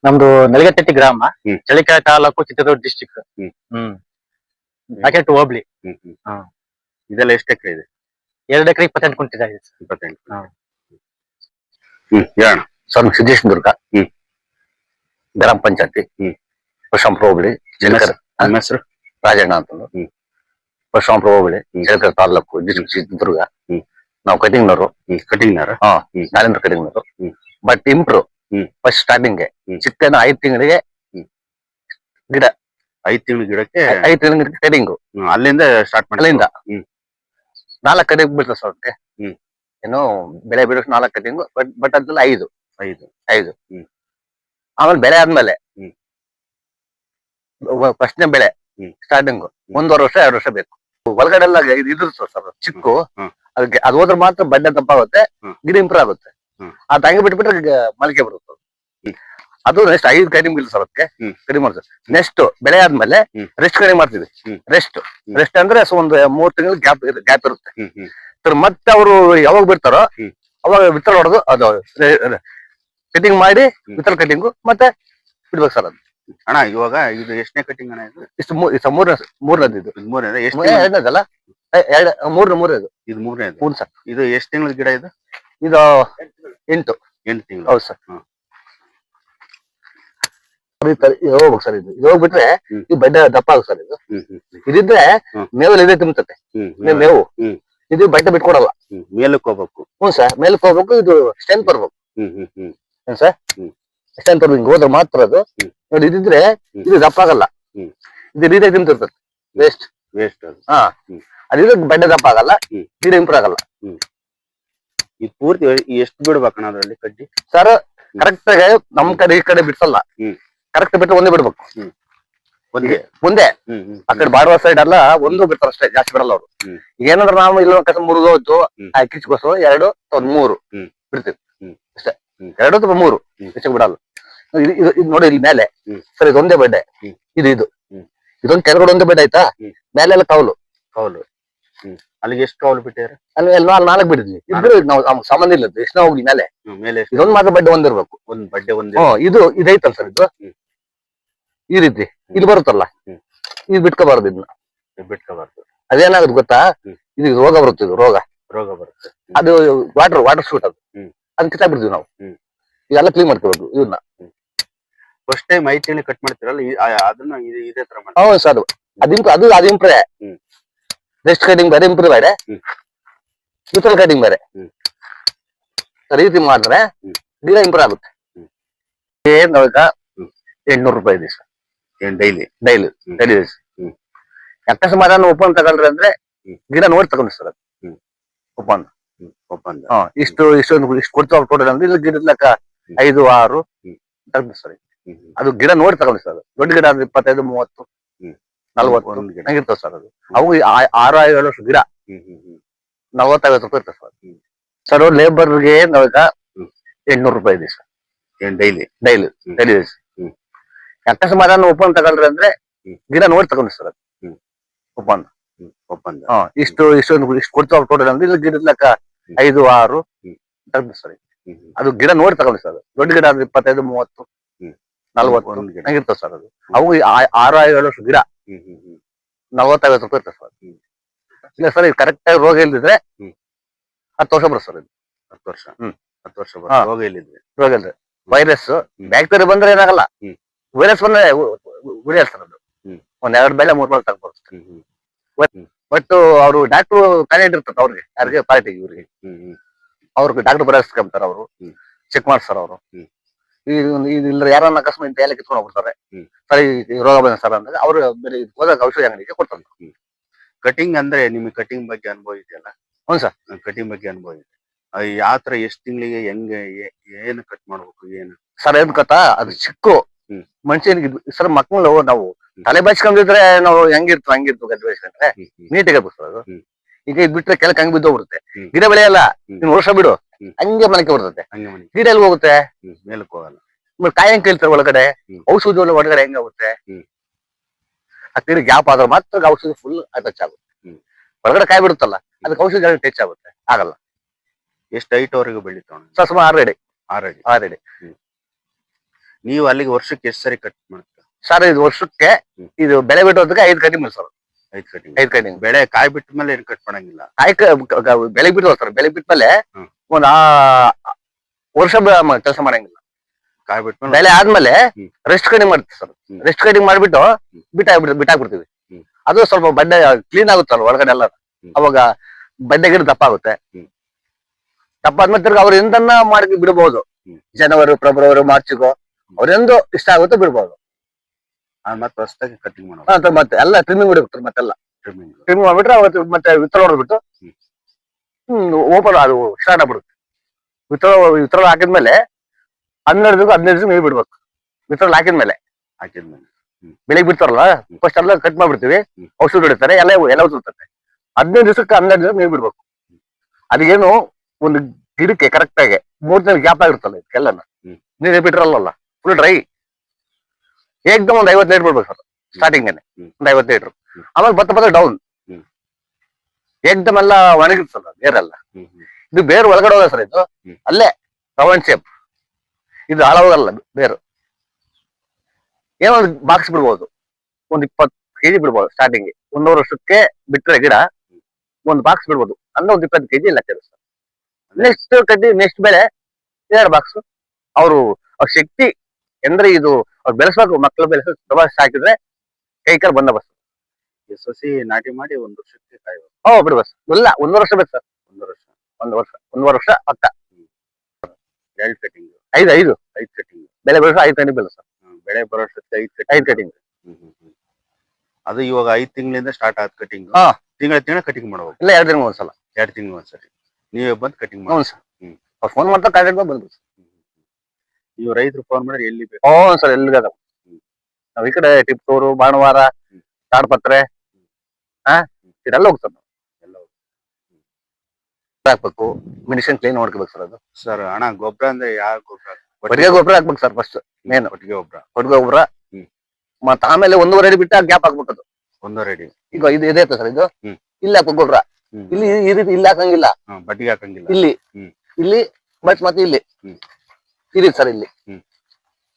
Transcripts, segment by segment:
ನಮ್ದು ನಲಗಟ್ಟೆಟ್ಟಿ ಗ್ರಾಮ, Chalikere taluk, Chitradurga district. Packet ಹೋಬ್ಳಿ. ಇದೆಲ್ಲ ಎಷ್ಟು ಎಕರೆ ಇದೆ? 2 ಎಕರೆ 28 ಕುಂಟೆ ಇದೆ. 28. ಹೇಳೋಣ. ಸರ್, ಸಿದ್ದೇಶ್ ದುರ್ಗ, ಗ್ರಾಮ ಪಂಚಾಯತಿ, ಪರಶುರಾಮಪುರ ಹೋಬಳಿ, ಚಳಿಕೆರೆ. ನಮ್ಮ ಹೆಸರು ರಾಜಣ್ಣ ಅಂತಂದು. ಪರಶುರಾಮಪುರ ಹೋಬಳಿ, ಚಳಿಕೆರೆ ತಾಲೂಕು, ಡಿಸ್ಟಿಕ್ ಚಿತ್ರದುರ್ಗ. ನಾವು ಕಟಿಂಗ್ನವರು. Narendra ಕಟಿಂಗ್ನವರು. But improve first starting ಚಿಕ್ಕನ 5 ತಿಂಗಳಿಗೆ ಗಿಡ, 5 ತಿಂಗಳ ಗಿಡಕ್ಕೆ 5 ತಿಂಗಳ ಕಟಿಂಗು. ಅಲ್ಲಿಂದ ಸ್ಟಾರ್ಟ್ ಮಾಡಿ. ಅಲ್ಲಿಂದ 4 ಕಟಿಂಗ್ ಬೀಳ್ತದೆ ಸರ್. ಅದಕ್ಕೆ ಏನು ಬೆಳೆ ಬಿಡೋಕೆ 4 ಕಟಿಂಗು. ಬಟ್ ಅದ್ರಲ್ಲಿ 5. ಆಮೇಲೆ ಬೆಳೆ ಆದ್ಮೇಲೆ ಫಸ್ಟ್ನೇ ಬೆಳೆ ಸ್ಟಾರ್ಟಿಂಗ್ 1.5 ವರ್ಷ 2 ವರ್ಷ ಬೇಕು. ಒಳಗಡೆ ಎಲ್ಲ ಇದ್ರು ಸರ್ ಚಿಕ್ಕು. ಅದಕ್ಕೆ ಅದು ಹೋದ್ರೆ ಮಾತ್ರ ಬಡ್ಡೆ ದಪ್ಪ ಆಗುತ್ತೆ, ಗಿಡ ಇಂಪ್ರೂವ್ ಆಗುತ್ತೆ. ಅದು ಹಂಗೆ ಬಿಟ್ಬಿಟ್ರೆ ಮೊಳಕೆ ಬರುತ್ತೆ. ಅದು ನೆಕ್ಸ್ಟ್ 5 ಕಟಿಂಗ್ ಬೀಳ್ತದೆ ಸರ್. ಅದಕ್ಕೆ ಕಡಿಮೆ ಮಾಡ್ತೀವಿ. ನೆಕ್ಸ್ಟ್ ಬೆಳೆ ಆದ್ಮೇಲೆ ರೆಸ್ಟ್ ಕಡಿಮೆ ಮಾಡ್ತೀವಿ. ರೆಸ್ಟ್ ಅಂದ್ರೆ ಒಂದು 3 ತಿಂಗಳು ಗ್ಯಾಪ್ ಇರುತ್ತೆ. ಮತ್ತೆ ಅವರು ಯಾವಾಗ ಬಿಡ್ತಾರೋ ಅವಾಗ ವಿತ್ತಲ್ ಹೊಡೆದು ಅದು ಕಟಿಂಗ್ ಮಾಡಿ ವಿತ್ತಲ್ ಕಟಿಂಗು ಮತ್ತೆ ಬಿಡ್ಬೇಕು ಸರ್. ಅದು ಅಣ್ಣ ಇವಾಗ ಇದು ಎಷ್ಟನೇ ಕಟಿಂಗ್ ಅಣ್ಣ? ಇದು ಮೂರನೇದು. ಇದು ಮೂರನೇದು. ಎರಡನೇದಲ್ಲ, ಮೂರನೇದು. ಇದು ಮೂರನೇದು. ಹ್ಞೂ ಸರ್. ಇದು ಎಷ್ಟು ತಿಂಗಳ ಗಿಡ ಇದು? ಇದು 8 ತಿಂಗಳು. ಹೌದು ಸರ್. ಹೋಗ್ಬೇಕು ಸರ್. ಇದು ಹೋಗ್ಬಿಟ್ರೆ ಈ ಬಡ್ಡೆ ದಪ್ಪ ಆಗುತ್ತೆ ಸರ್. ಇದಿದ್ರೆ ಮೇವಲ್ಲಿ ಇದೇ ತುಂಬುತ್ತೆ ಮೇವು. ಇದು ಬಡ್ಡೆ ಬಿಟ್ಕೊಡಲ್ಲ. ಮೇಲಕ್ಕೆ ಹೋಗ್ಬೇಕು. ಹ್ಞೂ ಸರ್, ಮೇಲಕ್ಕೆ ಹೋಗ್ಬೇಕು. ಇದು ಸ್ಟ್ರೆಂತ್ ಬರ್ಬೇಕು. ಏನ್ ಸರ್, ಸ್ಟ್ರೆಂತ್ ಬರ್ಬೇಕು. ಹಿಂಗ್ ಹೋದ್ರೆ ಮಾತ್ರ ಅದು ನೋಡಿ. ಇದಿದ್ರೆ ಇದು ದಪ್ಪ ಆಗಲ್ಲ. ಇದು ರೀತಿಯಾಗಿ ತಿಂತಿರ್ತದೆ. ವೇಸ್ಟ್. ಅದಿದ್ರೆ ಬಡ್ಡೆ ದಪ್ಪ ಆಗಲ್ಲ, ಗಿಡ ಇಂಪ್ರೂವ್ ಆಗಲ್ಲ. ಇದು ಪೂರ್ತಿ ಎಷ್ಟು ಬಿಡ್ಬೇಕಣ್ಣ ಅದರಲ್ಲಿ ಕಡ್ಡಿ? ಸರ್ ಕರೆಕ್ಟ್ ಆಗಿ ನಮ್ ಕಡೆ ಈ ಕಡೆ ಬಿಡ್ಸಲ್ಲ. ಕರೆಕ್ಟ್ ಬಿಟ್ಟರೆ ಒಂದೇ ಬಿಡ್ಬೇಕು. ಮುಂದೆ ಆ ಕಡೆ ಬಾಡುವ ಸೈಡ್ ಎಲ್ಲ ಒಂದು ಬಿಡ್ತಾರ ಅಷ್ಟೇ, ಜಾಸ್ತಿ ಬಿಡಲ್ಲ ಅವರು. ಏನಂದ್ರೆ ನಾವು ಇಲ್ಲ ಕಸ ಮುರಿದೋಯ್ತು ಕಿಚ್ಕೋಸು 2 ಅಥವಾ 3 ಬಿಡ್ತೀವಿ ಅಷ್ಟೇ. 2 ಅಥವಾ 3 ಹೆಚ್ಚಿಗೆ ಬಿಡಲ್ಲ. ಇದು ನೋಡಿ ಇಲ್ಲಿ ಮೇಲೆ ಸರ್, ಇದೊಂದೇ ಬಡ್ಡೆ. ಇದೊಂದು ಕೆಳಗಡೆ ಒಂದೇ ಬಡ್ಡೆ ಆಯ್ತಾ. ಮೇಲೆ ಎಲ್ಲ ಕೌಲು. ಅಲ್ಲಿಗೆ ಎಷ್ಟು ಕೌಲು ಬಿಟ್ಟಿದ್ದಾರೆ? ಅಲ್ಲಿ 4 ಬಿಟ್ಟಿದ್ವಿ. ಇದ್ರೆ ನಾವು ಸಂಬಂಧ ಇಲ್ಲ, ಎಷ್ಟು ಹೋಗ್ಲಿ ಮೇಲೆ. ಇದೊಂದು ಮಾತ್ರ ಬಡ್ಡೆ ಒಂದಿರ್ಬೇಕು. ಒಂದ್ ಬಡ್ಡೆ ಒಂದ್ ಇದೈತಲ್ಲ ಸರ್, ಇದು ಈ ರೀತಿ ಇಲ್ಲಿ ಬರುತ್ತಲ್ಲ, ಇದು ಬಿಟ್ಕೋಬಾರ್ದು. ಇದನ್ನ ಬಿಟ್ಕೋಬಾರ್ದು. ಅದೇನಾಗುತ್ತೆ ಗೊತ್ತಾ, ಇದು ರೋಗ ಬರುತ್ತೆ. ಇದು ರೋಗ ಬರುತ್ತೆ. ಅದು ವಾಟರ್ ಶೂಟ್. ಅದನ್ನ ಕಿತ್ತಾಕ್ಬಿಡ್ತೀವಿ ನಾವು. ಇದೆಲ್ಲ ಕ್ಲೀನ್ ಮಾಡ್ಕೋಬೇಕು ಇವನ್ನ. ಫಸ್ಟ್ ಟೈಮ್ 5 ತಿಂಗಳು ಕಟ್ ಮಾಡ್ತೀರಲ್ಲ, ಅದನ್ನ ಇದೇ ತರ ಮಾಡಿ. ಹೌದು ಸರ್. ಅದು ಇಂಪ್ರೂವ್. ರೆಸ್ಟ್ ಕಟಿಂಗ್ ಬೇರೆ, ಇಂಪ್ರೂವ್ ಬೇರೆ, ವಿತಲ್ ಕಟಿಂಗ್ ಬೇರೆ. ರೀತಿ ಮಾಡಿದ್ರೆ ಗಿಡ ಇಂಪ್ರೂವ್ ಆಗುತ್ತೆ. ಏನ್ ನಾವೀಗ 800 ರೂಪಾಯಿ ಇದೆ ಸರ್ ಡೈಲಿ. ಅಕಸ್ಮಾತ್ ಒಪ್ಪಂದ ತಗೊಳ್ರಿ ಅಂದ್ರೆ ಗಿಡ ನೋಡಿ ತಗೊಂಡ್ರಿ ಸರ್. ಅದು ಒಪ್ಪಂದ ಇಷ್ಟು ಕೊಡ್ತಾವ ಟೋಟಲ್ ಅಂದ್ರೆ ಇಲ್ಲಿ ಗಿಡದ ಲೆಕ್ಕ 5, 6 ತಗೊಂಡ್ರಿ ಸರ್. ಅದು ಗಿಡ ನೋಡಿ ತಗೊಂಡ್ರಿ ಸರ್. ದೊಡ್ಡ ಗಿಡ ಅಂದ್ರೆ 25, 30, 40 ಹಂಗಿರ್ತಾವ ಸರ್. ಅದು ಅವು 6-7 ವರ್ಷ ಗಿಡ 40-50 ರೂಪಾಯಿ ಇರ್ತದೆ ಸರ್. ಸರ್ ಲೇಬರ್ಗೆ ನಾವೀಗ 800 ರೂಪಾಯಿ ಇದೆ ಸರ್ ಡೈಲಿ. ಅಕಸ್ಮಾತ್ ಒಪ್ಪಂದ ತಗೊಳ್ರಿ ಅಂದ್ರೆ ಗಿಡ ನೋಡಿ ತಗೊಂಡ್ರಿ ಸರ್. ಅದು ಒಪ್ಪಂದ ಇಷ್ಟು ಕೊಡ್ತಾವ ಟೋಟಲ್ ಅಂದ್ರೆ ಇಲ್ಲಿ ಗಿಡದ ಲೆಕ್ಕ 5, 6 ತಗೊಂಡ್ರಿ ಸರ್. ಅದು ಗಿಡ ನೋಡಿ ತಗೊಂಡ್ರಿ ಸರ್. ದೊಡ್ಡ ಗಿಡ ಅಂದ್ರೆ 25, 30, 40 ಹಂಗಿರ್ತಾವ ಸರ್. ಅದು ಅವು 6-7 ವರ್ಷ ಗಿಡ 40-50 ರೂಪಾಯಿ ಇರ್ತದೆ ಸರ್. ಇಲ್ಲ ಸರ್, ಇದು ಕರೆಕ್ಟ್ ಆಗಿ ರೋಗ ಇಲ್ದಿದ್ರೆ 10 ವರ್ಷ ಬರುತ್ತೆ ಸರ್. ಇದು 10 ವರ್ಷ ರೋಗ ಇಲ್ಲಿದ್ರೆ ವೈರಸ್ ಬ್ಯಾಕ್ಟೀರಿಯಾ ಬಂದ್ರೆ ಏನಾಗಲ್ಲ. ವೈರಸ್ ಬಂದ್ರೆ ಉಳಿಯಲ್ಲ ಸರ್. ಅದು 1-2 ಬೆಳೆ 3 ಬೆಳೆ ತಗೊಂಡ್ಬರುತ್ತೆ. ಬಟ್ ಅವರು ಡಾಕ್ಟ್ರು ಕಾಲೇಜ್ ಇರ್ತದೆ ಅವ್ರಿಗೆ, ಯಾರಿಗೆ ಪಾರ್ಟಿಗೆ, ಇವ್ರಿಗೆ ಅವ್ರಿಗೆ ಡಾಕ್ಟರ್ ಬರೆಸ್ಕೊಂತಾರೆ. ಅವರು ಚೆಕ್ ಮಾಡ್ತಾರೆ. ಅವರು ಇಲ್ಲ ಯಾರನ್ನ ಅಕಸ್ಮಾತ್ ಎಲ್ಲ ಕಿತ್ಕೊಂಡು ಹೋಗ್ಬಿಡ್ತಾರೆ. ಸರಿ ರೋಗ ಬಂದ ಸರ್ ಅಂದಾಗ ಅವ್ರು ಹೋದಾಗ ಔಷಧಿ ಅಂಗಡಿಗೆ ಕೊಡ್ತಾರೆ. ಕಟಿಂಗ್ ಅಂದ್ರೆ ನಿಮ್ಗೆ ಕಟಿಂಗ್ ಬಗ್ಗೆ ಅನುಭವ ಇದೆಯಲ್ಲ? ಹ್ಞೂ ಸರ್, ಕಟಿಂಗ್ ಬಗ್ಗೆ ಅನುಭವ ಇದೆ. ಯಾವ ತರ ಎಷ್ಟು ತಿಂಗಳಿಗೆ ಹೆಂಗೆ ಏನು ಕಟ್ ಮಾಡ್ಬೇಕು ಏನು ಸರ್? ಏನ್ ಗೊತ್ತಾ, ಅದು ಚಿಕ್ಕು ಮನುಷ್ಯನಿಗೆ ಸರ್. ಮಕ್ಕಳು ನಾವು ತಲೆ ಬಾಚ್ಕೊಂಡಿದ್ರೆ ನಾವು ಹಂಗಿರ್ತು ಗದ್ದೆ ಬಾಚ್ಕೊಂಡ್ರೆ ನೀಟಾಗಿ ಇರ್ಬೇಕು ಅದು. ಈಗ ಇದ್ ಬಿಟ್ರೆ ಕೆಳಕ್ಕೆ ಹಂಗ್ ಬಿದ್ದೋಗ್ಬಿಡುತ್ತೆ. ಗಿಡ ಬೆಳೆಯಲ್ಲ, ಇನ್ನು ವರ್ಷ ಬಿಡು ಹಂಗೆ ಮನೆಗೆ ಬರ್ತದೆ. ಗಿಡ ಎಲ್ಲಿ ಹೋಗುತ್ತೆ? ಮೇಲಕ್ಕೆ ಹೋಗಲ್ಲ. ಕಾಯಿ ಹೆಂಗ್ ಕೇಳ್ತಾರೆ ಒಳಗಡೆ, ಔಷಧಿ ಒಳಗಡೆ ಹೆಂಗಾಗುತ್ತೆ? ಆ ಗಿಡ ಗ್ಯಾಪ್ ಆದ್ರೆ ಮಾತ್ರ ಔಷಧಿ ಫುಲ್ ಟಚ್ ಆಗುತ್ತೆ. ಹೊರಗಡೆ ಕಾಯಿ ಬಿಡುತ್ತಲ್ಲ, ಅದಕ್ಕೆ ಔಷಧಿ ಟಚ್ ಆಗುತ್ತೆ, ಆಗಲ್ಲ. ಎಷ್ಟು ಹೈಟ್ ವರೆಗೂ ಬೆಳಿತಾವ? ಸುಮಾರು 6 ಅಡಿ. 6 ಅಡಿ. 6 ಅಡಿ. ನೀವು ಅಲ್ಲಿಗೆ ವರ್ಷಕ್ಕೆ ಎಷ್ಟು ಸರಿ ಕಟ್ ಮಾಡ್ತೀರಾ? ಸರ್ ಇದು ವರ್ಷಕ್ಕೆ ಇದು ಬೆಳೆ ಬಿಟ್ಟೋದಕ್ಕೆ 5 ಕಟಿಂಗ್ ಸರ್. 5 ಕಟಿಂಗ್. 5 ಕಟಿಂಗ್. ಬೆಳೆ ಕಾಯಿ ಬಿಟ್ಟ ಮೇಲೆ ಏನು ಕಟ್ ಮಾಡಂಗಿಲ್ಲ? ಬೆಳೆ ಬಿಟ್ಟು ಸರ್. ಬೆಳೆ ಬಿಟ್ಮೇಲೆ ಒಂದ್ ವರ್ಷ ಕೆಲಸ ಮಾಡಂಗಿಲ್ಲ. ಕಾಯಿ ಬಿಟ್ಮೇಲೆ ಬೆಳೆ ಆದ್ಮೇಲೆ ರೆಸ್ಟ್ ಕಟಿಂಗ್ ಮಾಡ್ತೀವಿ ಸರ್. ರೆಸ್ಟ್ ಕಟಿಂಗ್ ಮಾಡ್ಬಿಟ್ಟು ಬಿಟ್ಟಾಕ್ಬಿಡ್ತೀವಿ. ಅದು ಸ್ವಲ್ಪ ಬಡ್ಡೆ ಕ್ಲೀನ್ ಆಗುತ್ತಲ್ಲ ಒಳಗಡೆ ಎಲ್ಲ. ಅವಾಗ ಬಡ್ಡೆ ಗಿಡ ದಪ್ಪ ಆಗುತ್ತೆ. ದಪ್ಪ ಆದ್ಮೇಲೆ ತಿರ್ಗಿ ಅವ್ರು ಎಂದನ್ನ ಮಾಡಿ ಬಿಡಬಹುದು. ಜನವರಿ, ಫೆಬ್ರವರಿ, ಮಾರ್ಚ್ಗೋ ಅವ್ರೆಂದು ಇಷ್ಟ ಆಗುತ್ತೆ ಬಿಡ್ಬೋದು. ಮತ್ತೆ ಹೊಸದಾಗಿ ಕಟಿಂಗ್ ಮಾಡೋದು. ಮತ್ತೆ ಎಲ್ಲ ಟ್ರಿಮ್ಮಿಂಗ್ ಹೊಡಿಬೇಕು. ಮತ್ತೆಲ್ಲ ಟ್ರಿಮ್ಮಿಂಗ್ ಮಾಡ್ಬಿಟ್ರೆ ಅವತ್ತು ಮತ್ತೆ ವಿತ್ತಲ ಹೊಡೆದ್ಬಿಟ್ಟು ಓಪನ್ ಅದು ಸ್ಟಾರ್ಟ್ ಆಗ್ಬಿಡುತ್ತೆ. ವಿತ್ತಲ ಹಾಕಿದ್ಮೇಲೆ 12 15 ನೀರು ಬಿಡ್ಬೇಕು. ವಿತ್ತಲ ಹಾಕಿದ್ಮೇಲೆ ಬೆಳಿಗ್ಗೆ ಬಿಡ್ತಾರಲ್ಲ ಫಸ್ಟ್ ಎಲ್ಲ ಕಟ್ ಮಾಡ್ಬಿಡ್ತೀವಿ. ಔಷಧಿ ಹೊಡಿತಾರೆ, ಎಲ್ಲ ಉದುರ್ತದೆ. 15 ದಿವಸಕ್ಕೆ 12 ದಿವಸ ನೀರು ಬಿಡ್ಬೇಕು. ಅದೇನು ಒಂದು ಗಿಡಕ್ಕೆ ಕರೆಕ್ಟ್ ಆಗಿ 3 ದಿನ ಗ್ಯಾಪ್ ಆಗಿರುತ್ತಲ್ಲ ಇದಕ್ಕೆಲ್ಲ ನೀರು ಬಿಟ್ರಲ್ಲ ಫುಲ್ ಡ್ರೈ. ಏಕ್ದಮ್ ಒಂದು 50 ಲೀಟರ್ ಬಿಡ್ಬೇಕು ಸರ್ ಸ್ಟಾರ್ಟಿಂಗ್. ಒಂದು 50 ಲೀಟರ್. ಆಮೇಲೆ ಬತ್ತ ಡೌನ್ ಏಕ್ದಮ್ ಎಲ್ಲ ಒಣಗಿರ್ತಲ್ಲ ಬೇರೆಲ್ಲ. ಇದು ಬೇರು ಒಳಗಡೆ ಹೋಗ ಸರ್. ಇದು ಅಲ್ಲೇ ರೌಂಡ್ ಶೇಪ್. ಇದು ಹಾಳಾಗಲ್ಲ ಬೇರು. ಏನೋ ಒಂದು ಬಾಕ್ಸ್ ಬಿಡ್ಬೋದು. ಒಂದು 20 kg ಬಿಡ್ಬೋದು ಸ್ಟಾರ್ಟಿಂಗ್. 1 ವರ್ಷಕ್ಕೆ ಬಿಟ್ಟರೆ ಗಿಡ ಒಂದು ಬಾಕ್ಸ್ ಬಿಡ್ಬೋದು. ಅಂದ್ರೆ ಒಂದು 20 kg ಲೆಕ್ಕ ಸರ್. ನೆಕ್ಸ್ಟ್ ಕಟ್ಟಿ ನೆಕ್ಸ್ಟ್ ಬೆಳೆ 2 ಬಾಕ್ಸ್. ಅವ್ರ ಶಕ್ತಿ ಅಂದ್ರೆ ಇದು ಅವ್ರು ಬೆಳೆಸ್ಬೇಕು. ಮಕ್ಕಳು ಬೆಳೆಸೋದು ಪ್ರವಾಸ ಹಾಕಿದ್ರೆ ಕೈ ಕಾಲು ಬಂದ ಬಸ್. ಸಸಿ ನಾಟಿ ಮಾಡಿ 1 ವರ್ಷಕ್ಕೆ ಕಾಯ್ಬೇಕು. ಬಿಡ್ಬಸ್ ಇಲ್ಲ 1 ವರ್ಷ ಬೇಕು ಸರ್. 1 ವರ್ಷ ಪಕ್ಕ. 2 ಕಟಿಂಗ್. 5 ಕಟಿಂಗ್. ಬೆಳೆ ಬೆಳೆಸ 5 ಕಟಿಂಗ್ ಬೆಳೆ ಸರ್. ಬೆಳೆ ಬರೋ ವರ್ಷಕ್ಕೆ 5 ಕಟಿಂಗ್. ಅದು ಇವಾಗ 5 ತಿಂಗಳಿಂದ ಸ್ಟಾರ್ಟ್ ಆದ ಕಟಿಂಗ್. ತಿಂಗಳ ಕಟಿಂಗ್ ಮಾಡ್ಬೇಕು. ಇಲ್ಲ 2 ತಿಂಗಳು ಒಂದ್ಸಲ. 2 ತಿಂಗಳು ಒಂದ್ಸರಿ ನೀವೇ ಬಂದು ಕಟಿಂಗ್ ಮಾಡಿ. ಸರ್ ಫೋನ್ ಮಾಡ್ತಾ ಕಾಂಟ್ಯಾಕ್ಟ್ ಬಂದ್ಬಿಡಿ. ನೀವು ರೈತರು ಫೋನ್ ಮಾಡಿದ್ರೆ ಎಲ್ಲಿ ಬೇಕು? ಸರ್ ಎಲ್ಲಿಗೆ ನಾವ್ ಈ ಕಡೆ ಟಿಪ್ಟೂರು, ಬಾಣವಾರ, ತಾಡ್ಪತ್ರೆ ಇದೆಲ್ಲ ಹೋಗ್ತದೆ. ಹಾಕ್ಬೇಕು. ಮೆಡಿಸಿನ್ ಕ್ಲೀನ್ ನೋಡ್ಕೋಬೇಕು ಸರ್. ಅದು ಸರ್ ಅಣ್ಣ ಗೊಬ್ಬರ ಅಂದ್ರೆ ಯಾವ ಗೊಬ್ಬರ? ಕೊಟ್ಟಿಗೆ ಗೊಬ್ಬರ ಹಾಕ್ಬೇಕು ಸರ್ ಫಸ್ಟ್. ಮೇನ್ ಕೊಟ್ಟಿಗೆ ಗೊಬ್ಬರ. ಮತ್ತ ಆಮೇಲೆ 1.5 ಅಡಿ ಬಿಟ್ಟು ಗ್ಯಾಪ್ ಹಾಕ್ಬೇಕು. ಅದು 1.5 ಅಡಿ. ಈಗ ಇದು ಇದೆ ಸರ್. ಇದು ಇಲ್ಲಿ ಹಾಕ್ಬೇಕು ಗೊಬ್ಬರ. ಇಲ್ಲಿ ಈ ರೀತಿ ಇಲ್ಲಿ ಹಾಕಂಗಿಲ್ಲ. ಬಡ್ಡಿಗೆ ಹಾಕಂಗಿಲ್ಲ. ಇಲ್ಲಿ ಮತ್ತೆ ಇಲ್ಲಿ ಇದೆ ಸರ್. ಇಲ್ಲಿ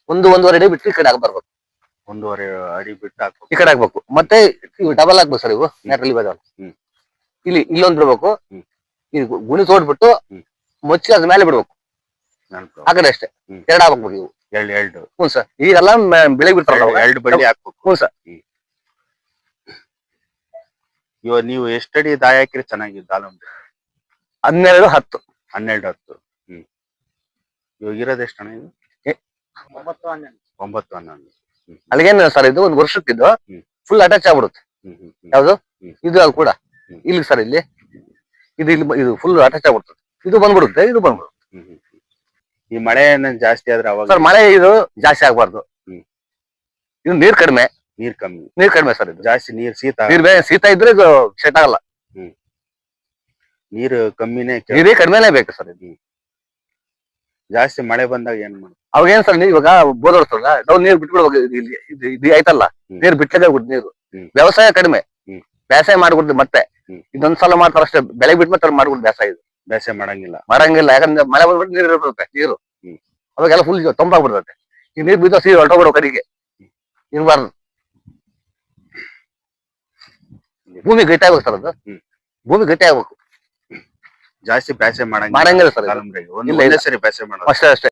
1.5 ಅಡಿ ಬಿಟ್ಟು ಈ ಕಡೆ ಬರ್ಬೇಕು. 1.5 ಅಡಿ ಬಿಟ್ಟು ಹಾಕ್ಬೇಕು. ಈ ಕಡೆ ಹಾಕ್ಬೇಕು. ಮತ್ತೆ ಇವು ಡಬಲ್ ಹಾಕ್ಬೇಕು ಸರ್. ಇವು ನ್ಯಾಟ್ರಲಿ ಬೆಳೆದ ಇಲ್ಲೊಂದ್ ಬಿಡ್ಬೇಕು. ಇದು ಗುಣಿ ತೋಡ್ಬಿಟ್ಟು ಮುಚ್ಚಿ ಅದ್ರ ಮೇಲೆ ಬಿಡ್ಬೇಕು. ಆ ಕಡೆ ಅಷ್ಟೇ 2 ಹಾಕ್ಬೇಕು. ಇವು 2. ಹ್ಞೂ ಸರ್. ಈಗೆಲ್ಲ ಬೆಳೆ ಬಿಡ್ತಾರಲ್ಲ 2 ಬಡ್ಡಿ ಹಾಕ್ಬೇಕು. ಹ್ಞೂ ಸರ್. ಇವಾಗ ನೀವು ಎಷ್ಟಡಿ ದಾಯ ಹಾಕಿದ್ರೆ ಚೆನ್ನಾಗಿದೆ ದಾಳಂಬ್ರಿ? 12 10. 12 10. ಇವಾಗ ಇರೋದು ಎಷ್ಟು ಅಣ್ಣ ಇದು? 9 11. ಅಲ್ಲಿಗೇನು ಸರ್ ಇದು 1 ವರ್ಷಕ್ಕಿದ್ದು ಫುಲ್ ಅಟ್ಯಾಚ್ ಆಗ್ಬಿಡುತ್ತೆ. ಯಾವ್ದು ಇದು ಅದು ಕೂಡ ಇಲ್ಲಿ ಸರ್. ಇಲ್ಲಿ ಇದು ಫುಲ್ ಅಟ್ಯಾಚ್ ಆಗ್ಬಿಡ್ತದೆ. ಇದು ಬಂದ್ಬಿಡುತ್ತೆ. ಇದು ಬಂದ್ಬಿಡುತ್ತೆ. ಈ ಮಳೆ ಜಾಸ್ತಿ ಆದ್ರೆ ಅವಾಗ ಸರ್ ಮಳೆ ಇದು ಜಾಸ್ತಿ ಆಗ್ಬಾರ್ದು. ಇದು ನೀರ್ ಕಡಿಮೆ. ನೀರ್ ಕಡಿಮೆ ಸರ್. ಇದು ಜಾಸ್ತಿ ಶೀತ ಇದ್ರೆ ಇದು ಸೆಟ್ ಆಗಲ್ಲ. ನೀರು ಕಮ್ಮಿನೇ. ನೀರೇ ಕಡಿಮೆನೇ ಬೇಕು ಸರ್. ಇದು ಜಾಸ್ತಿ ಮಳೆ ಬಂದಾಗ ಏನ್ ಮಾಡಿ ಅವಾಗ ಏನ್ ಸರ್ ಇವಾಗ ಬೋದೋಡ್ಸಲ್ಲ ನಾವು ನೀರು ಬಿಟ್ಬಿಡ್ಬೇಕು. ಇದು ಆಯ್ತಲ್ಲ ನೀರು ಬಿಟ್ಲೇಬೇಕು. ನೀರು ವ್ಯವಸಾಯ ಕಡಿಮೆ. ಬೇಸಾಯ ಮಾಡ್ಬಿಡ್ತೀವಿ. ಮತ್ತೆ ಇದೊಂದ್ಸಲ ಮಾಡ್ತಾರ ಅಷ್ಟೇ. ಬೆಳೆ ಬಿಟ್ಟು ಮತ್ತೆ ಮಾಡ್ಬಿಟ್ಟು ಬೇಸಾಯ ಮಾಡಂಗಿಲ್ಲ. ಯಾಕಂದ್ರೆ ಮಳೆ ಬಂದ್ಬಿಟ್ಟು ನೀರು ಇರ್ತದೆ. ನೀರು ಅವಾಗೆಲ್ಲ ಫುಲ್ ತಂಪಾಗ್ಬಿಡ್ತದೆ. ಈ ನೀರು ಬಿದ್ದು ಸೀರೆ ಹೊರಟೋಗ್ಬಿಡೋ ಕಡೆಗೆ ಇರಬಾರ್ದು. ಭೂಮಿ ಗಟ್ಟಿ ಆಗ್ಬೇಕು ಸರ್. ಅದು ಭೂಮಿ ಗಟ್ಟಿ ಆಗ್ಬೇಕು. ಜಾಸ್ತಿ ಬೇಸಾಯ ಮಾಡಂಗಿಲ್ಲ ಸರ್. ಸರಿ ಬೇಸಾಯ ಮಾಡೋದು ಅಷ್ಟೇ.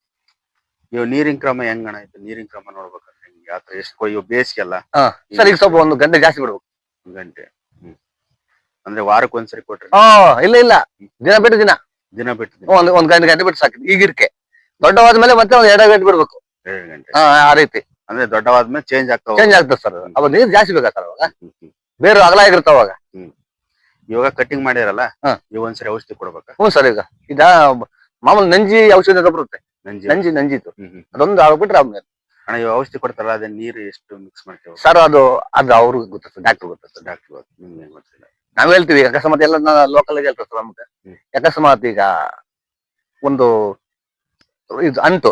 ಇವ್ ನೀರಿನ ಕ್ರಮ ಹೆಂಗಣ ಆಯ್ತು? ನೀರಿನ ಕ್ರಮ ನೋಡ್ಬೇಕಂದ್ರೆ ಯಾತ್ರ ಎಷ್ಟು ಇವ್ ಬೇಸಿಗೆಲ್ಲ ಸರ್. ಈಗ ಸ್ವಲ್ಪ 1 ಗಂಟೆ ಜಾಸ್ತಿ ಬಿಡ್ಬೇಕು. 1 ಗಂಟೆ ಅಂದ್ರೆ ವಾರಕ್ಕೆ ಒಂದ್ಸರಿ ಕೊಟ್ರೆ? ಇಲ್ಲ ದಿನ ಬಿಟ್ಟು ದಿನ ಬಿಟ್ಟು 1 ಗಂಟೆ ಬಿಟ್ಟು ಸಾಕು. ಈಗಿರ್ಕೆ ದೊಡ್ಡವಾದ್ಮೇಲೆ ಮತ್ತೆ 2 ಗಂಟೆ ಬಿಡ್ಬೇಕು. 2 ಗಂಟೆ ಆ ರೀತಿ. ಅಂದ್ರೆ ದೊಡ್ಡವಾದ್ಮೇಲೆ ಚೇಂಜ್ ಆಗ್ತದೆ ಸರ್. ಅವಾಗ ನೀರ್ ಜಾಸ್ತಿ ಬೇಕಾ ಸರ್. ಅವಾಗ ಬೇರೆ ಅಗಲ ಆಗಿರ್ತಾವ. ಅವಾಗ ಇವಾಗ ಕಟಿಂಗ್ ಮಾಡಿರಲ್ಲ ಇವ್ ಒಂದ್ಸರಿ ಔಷಧಿ ಕೊಡ್ಬೇಕಾ? ಹ್ಞೂ ಸರ್. ಈಗ ಮಾಮೂಲಿ ನಂಜಿ ಔಷಧಿ ಬರುತ್ತೆ. ನಂಜಿತ್ತು ಅದೊಂದು ಆಗ್ಬಿಟ್ರೆ ಆದ್ಮೇಲೆ ಅಣ್ಣ ಇವ್ ಔಷಧಿ ಕೊಡ್ತಾರಲ್ಲ ಅದೇ ನೀರು ಎಷ್ಟು ಮಿಕ್ಸ್ ಮಾಡ್ತೇವೆ ಸರ್? ಅದು ಅವ್ರಿಗೆ ಗೊತ್ತ. ಡಾಕ್ಟರ್ ಗೊತ್ತ. ನಿಮ್ಗೆ ಗೊತ್ತಿಲ್ಲ. ನಾವ್ ಹೇಳ್ತೀವಿ ಅಕಸ್ಮಾತ್ ಎಲ್ಲ ಲೋಕಲ್ ಆಗಿ ಹೇಳ್ತಾರೆ ಸರ್. ನಮ್ಗೆ ಅಕಸ್ಮಾತ್ ಈಗ ಒಂದು ಇದು ಅಂಟು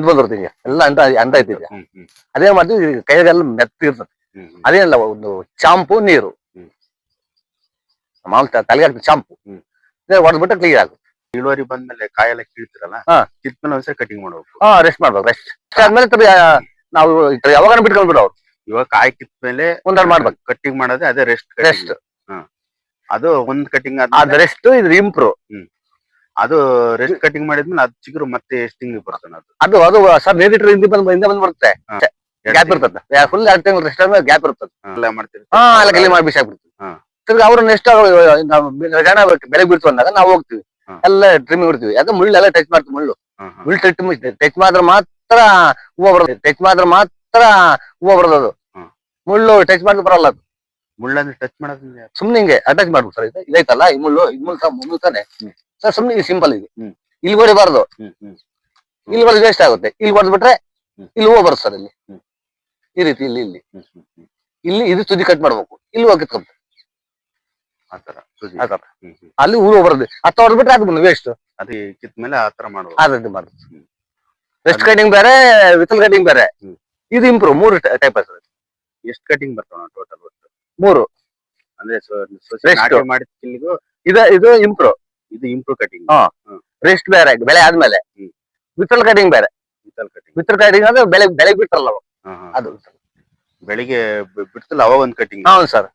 ಬಂದಿರುತ್ತೆ. ಈಗ ಎಲ್ಲ ಅಂಟ ಐತಿದೆ. ಅದೇ ಮಾಡ್ತೀವಿ. ಕೈಗೆಲ್ಲ ಮೆತ್ತಿ ಇರ್ತದೆ. ಅದೇನಲ್ಲ ಒಂದು ಚಾಂಪು ನೀರು ಮಾಮೂಲಿ ತಲೆಗೆ ಹಾಕ್ತೀವಿ. ಚಾಂಪು ಹೊಡೆದ್ಬಿಟ್ರೆ ಕ್ಲಿಯರ್ ಆಗುತ್ತೆ. ಇಳುವರಿ ಬಂದ್ಮೇಲೆ ಕಾಯೆಲ್ಲ ಕೀಳ್ತಿರಲ್ಲ, ಹಾ. ಕಿತ್ಮೇಲೆ ಒಂದ್ಸರಿ ಕಟಿಂಗ್ ಮಾಡ್ಬೇಕು. ರೆಸ್ಟ್ ಮಾಡ್ಬೇಕು. ರೆಸ್ಟ್ ಆದ್ಮೇಲೆ ನಾವು ಯಾವಾಗ ಬಿಟ್ಕೊಂಡ್ಬಿಡು ಅವ್ರು ಇವಾಗ ಕಾಯಿ ಕಿತ್ಮೇಲೆ ಒಂದೆರಡು ಮಾಡ್ಬೇಕು. ಕಟ್ಟಿಂಗ್ ಮಾಡೋದೇ ಅದೇ ರೆಸ್ಟ್. ರೆಸ್ಟ್ ಅದು ಒಂದ್ ಕಟಿಂಗ್ ಅದ್ ರೆಸ್ಟ್ ಇದು ಇಂಪ್ರೂವ್. ಅದು ರೆಸ್ಟ್ ಕಟಿಂಗ್ ಮಾಡಿದ್ಮೇಲೆ ಅದು ಚಿಗುರು ಮತ್ತೆ ಎಷ್ಟು ತಿಂಗಳು ಬರ್ತದೆ ಅದು ಅದು ಸರ್ ನೀರಿಟ್ರೆ ಹಿಂದೆ ಬಂದ್ ಬರುತ್ತೆ. ಗ್ಯಾಪ್ ಇರ್ತದೆ ಫುಲ್ 2 ತಿಂಗಳು ರೆಸ್ಟ್ ಆದ್ಮೇಲೆ ಗ್ಯಾಪ್ ಇರ್ತದೆ. ಮಾಡ್ತೀರಿ ಎಲ್ಲ ಗಲಿ ಮಾಡಿ ಬಿಸಿ ಆಗ್ಬಿಡ್ತೀವಿ. ತಿರ್ಗಿ ಅವ್ರನ್ನ ಎಷ್ಟು ಜನ ಬೆಳಗ್ಗೆ ಬಿಡ್ತು ಅಂದಾಗ ನಾವು ಹೋಗ್ತೀವಿ, ಎಲ್ಲ ಟ್ರಿಮ್ ಬಿಡ್ತೀವಿ. ಅದು ಮುಳ್ಳೆಲ್ಲ ಟಚ್ ಮಾಡ್ತೀವಿ. ಮುಳ್ಳು ಟಚ್ ಮಾಡಿದ್ರೆ ಮಾತ್ರ ಹೂವು ಬರೋದು. ಟಚ್ ಮಾಡಿದ್ರೆ ಮಾತ್ರ ಹೂವು ಬರೋದು. ಅದು ಮುಳ್ಳು ಟಚ್ ಮಾಡಿದ್ರೆ ಬರಲ್ಲ. ಅದು ಮುಳ್ಳಂದ್ರೆ ಟಚ್ ಮಾಡೋದ್ರಿಂದ ಸುಮ್ನೆ ಹಿಂಗೆ ಅಟ್ಯಾಚ್ ಮಾಡ್ಬೇಕು ಸರ್. ಇದೈತಲ್ಲ ಈ ಮುಳ್ಳು ತಾನೆ ಸರ್. ಸುಮ್ನೆ ಸಿಂಪಲ್ ಇದು. ಇಲ್ಲಿ ಹೊಡಿಬಾರ್ದು. ಇಲ್ಲಿ ಹೊಡೆದ್ ವೇಸ್ಟ್ ಆಗುತ್ತೆ. ಇಲ್ಲಿ ಹೊಡೆದ್ಬಿಟ್ರೆ ಇಲ್ಲಿ ಹೂವು ಬರುತ್ತೆ ಸರ್. ಇಲ್ಲಿ ಈ ರೀತಿ ಇಲ್ಲಿ ಇಲ್ಲಿ ಇಲ್ಲಿ ಇದು ತುದಿ ಕಟ್ ಮಾಡ್ಬೇಕು. ಇಲ್ಲಿ ಹೋಗಿ ಕಿತ್ಕೊಂತ ಅಲ್ಲಿ ಹೂವು ಬರೋದು. ಹತ್ತು ಹೊಡೆದ್ಬಿಟ್ರೆ ಅದು ವೇಸ್ಟ್. ಅದೇ ಕಿತ್ಮೇಲೆ ಆತರ ಮಾಡ್ಬೇಕು. ಆ ರೀತಿ ಮಾಡುದು. ರೆಸ್ಟ್ ಕಟಿಂಗ್ ಬೇರೆ, ವಿತಲ್ ಕಟಿಂಗ್ ಬೇರೆ. ಇದು ಇಂಪ್ರೂವ್ 3 ಟೈಪ್ ಸರ್. ಎಷ್ಟು ಕಟಿಂಗ್ ಬರ್ತಾವ ಟೋಟಲ್? 3 ಅಂದ್ರೆ ಮಾಡಿದ ಕಿಲ್ಲಿಗೂ ಇದು ಇಂಪ್ರೂವ್. ಇದು ಇಂಪ್ರೂವ್ ಕಟಿಂಗ್. ರೆಸ್ಟ್ ಬೇರೆ ಬೆಳೆ ಆದ್ಮೇಲೆ. ವಿತಲ್ ಕಟಿಂಗ್ ಬೇರೆ. ವಿತಲ್ ಕಟಿಂಗ್ ಅಂದ್ರೆ ಬೆಳೆ ಬಿಟ್ರಲ್ಲ ಅದು. ಬೆಳಿಗ್ಗೆ ಬಿಡ್ತಲ್ಲ ಅವಾಗ ಒಂದ್ ಕಟಿಂಗ್. ಹೌದು ಸರ್.